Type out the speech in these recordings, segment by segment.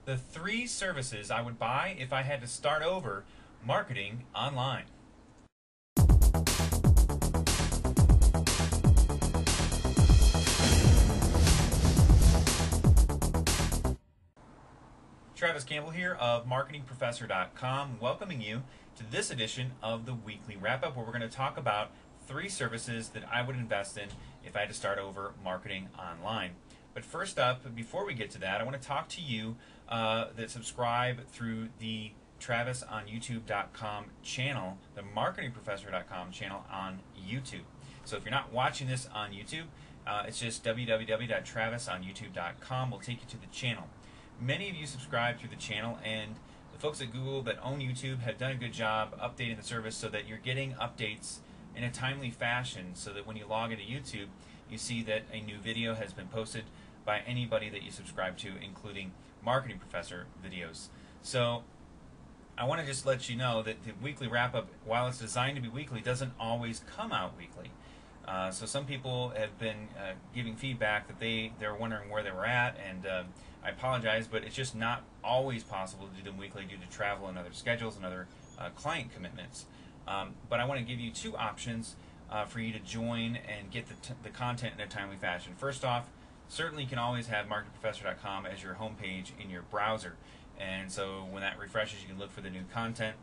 the 3 services I would buy if I had to start over marketing online. Travis Campbell here of MarketingProfessor.com, welcoming you to this edition of the Weekly Wrap-Up, where we're going to talk about 3 services that I would invest in if I had to start over marketing online. But first up, before we get to that, I want to talk to you that subscribe through the TravisOnYouTube.com channel, the MarketingProfessor.com channel on YouTube. So if you're not watching this on YouTube, it's just www.TravisOnYouTube.com will take you to the channel. Many of you subscribe through the channel, and the folks at Google that own YouTube have done a good job updating the service so that you're getting updates in a timely fashion, so that when you log into YouTube, you see that a new video has been posted by anybody that you subscribe to, including Marketing Professor videos. So I want to just let you know that the Weekly Wrap-Up, while it's designed to be weekly, doesn't always come out weekly. So some people have been giving feedback that they're wondering where they were at, and I apologize, but it's just not always possible to do them weekly due to travel and other schedules and other client commitments. But I want to give you 2 options for you to join and get the content in a timely fashion. First off, certainly you can always have MarketingProfessor.com as your homepage in your browser, and so when that refreshes, you can look for the new content.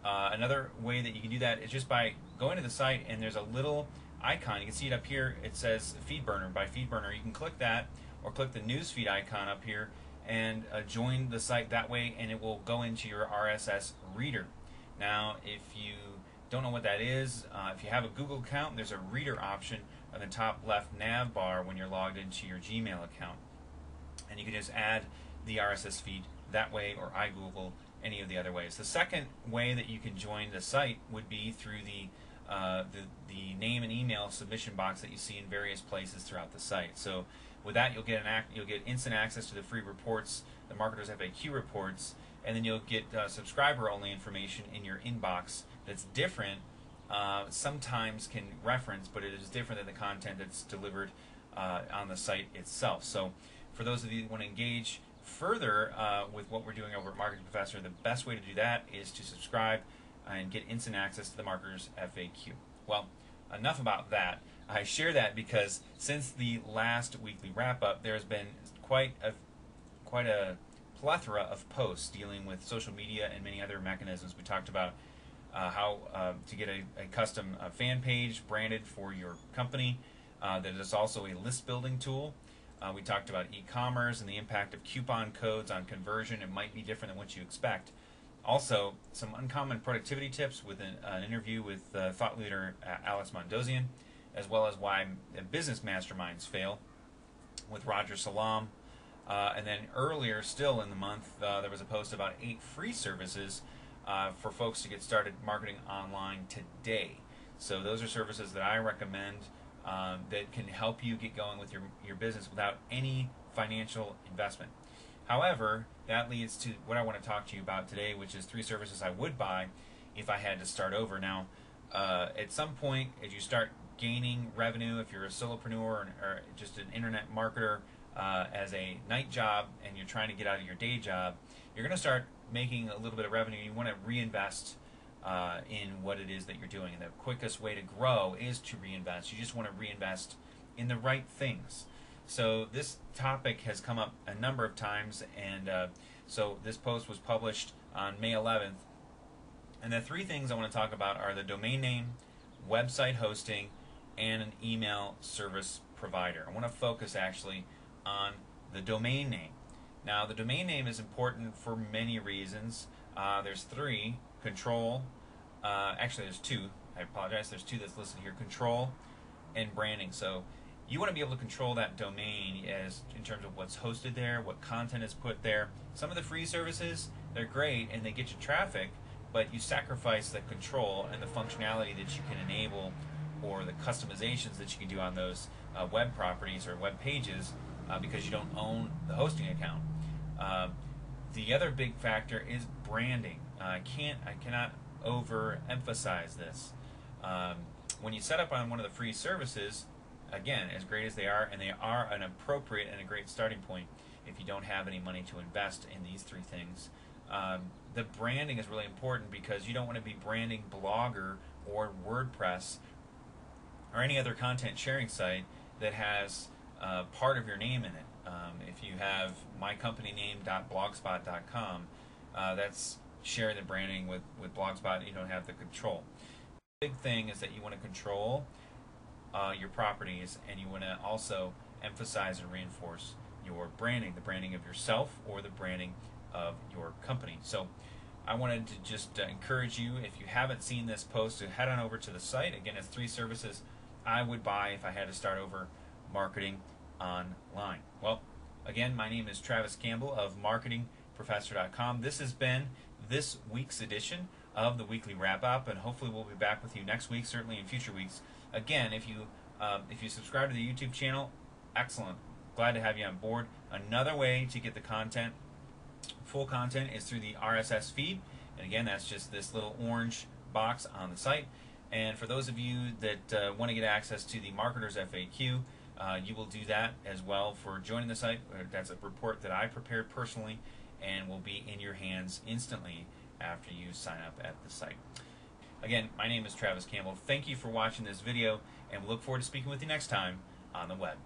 Another way that you can do that is just by going to the site, and there's a little icon. You can see it up here. It says FeedBurner by FeedBurner. You can click that, or click the newsfeed icon up here, and join the site that way, and it will go into your RSS reader. Now, if you don't know what that is, if you have a Google account, there's a reader option on the top left nav bar when you're logged into your Gmail account, and you can just add the RSS feed that way, or iGoogle, any of the other ways. The second way that you can join the site would be through the name and email submission box that you see in various places throughout the site. So with that, you'll get instant access to the free reports, the Marketers FAQ reports, and then you'll get subscriber-only information in your inbox that's different. Sometimes can reference, but it is different than the content that's delivered on the site itself. So for those of you who want to engage further with what we're doing over at Marketing Professor, the best way to do that is to subscribe and get instant access to the Marketers FAQ. Well, enough about that. I share that because since the last weekly wrap-up, there's been quite a plethora of posts dealing with social media and many other mechanisms. We talked about how to get a custom fan page branded for your company. That is also a list building tool. We talked about e-commerce and the impact of coupon codes on conversion. It might be different than what you expect. Also, some uncommon productivity tips with an interview with thought leader Alex Mondosian, as well as why business masterminds fail with Roger Salam. And then earlier still in the month, there was a post about 8 free services for folks to get started marketing online today. So those are services that I recommend that can help you get going with your business without any financial investment. However, that leads to what I want to talk to you about today, which is 3 services I would buy if I had to start over. Now, at some point, as you start gaining revenue, if you're a solopreneur or just an internet marketer as a night job and you're trying to get out of your day job, you're going to start making a little bit of revenue. You want to reinvest in what it is that you're doing. And the quickest way to grow is to reinvest. You just want to reinvest in the right things. So this topic has come up a number of times, and so this post was published on May 11th. And the 3 things I want to talk about are the domain name, website hosting, and an email service provider. I want to focus actually on the domain name. Now, the domain name is important for many reasons. There's 3. Control. Actually, there's 2. I apologize. There's 2 that's listed here. Control and branding. So you want to be able to control that domain in terms of what's hosted there, what content is put there. Some of the free services, they're great and they get you traffic, but you sacrifice the control and the functionality that you can enable, or the customizations that you can do on those web properties or web pages because you don't own the hosting account. The other big factor is branding. I cannot overemphasize this. When you set up on one of the free services, again, as great as they are, and they are an appropriate and a great starting point, if you don't have any money to invest in these three things. The branding is really important because you don't want to be branding Blogger or WordPress or any other content sharing site that has part of your name in it. If you have mycompanyname.blogspot.com, that's sharing the branding with Blogspot. You don't have the control. The big thing is that you want to control your properties, and you want to also emphasize and reinforce your branding, the branding of yourself or the branding of your company. So I wanted to just encourage you, if you haven't seen this post, to head on over to the site. Again, it's 3 services I would buy if I had to start over marketing online. Well, again, my name is Travis Campbell of MarketingProfessor.com. This has been this week's edition of the Weekly Wrap-Up, and hopefully we'll be back with you next week, certainly in future weeks. Again, if you subscribe to the YouTube channel, excellent. Glad to have you on board. Another way to get the content, full content, is through the RSS feed. And again, that's just this little orange box on the site. And for those of you that want to get access to the Marketer's FAQ, you will do that as well for joining the site. That's a report that I prepared personally and will be in your hands instantly after you sign up at the site. Again, my name is Travis Campbell. Thank you for watching this video, and we look forward to speaking with you next time on the web.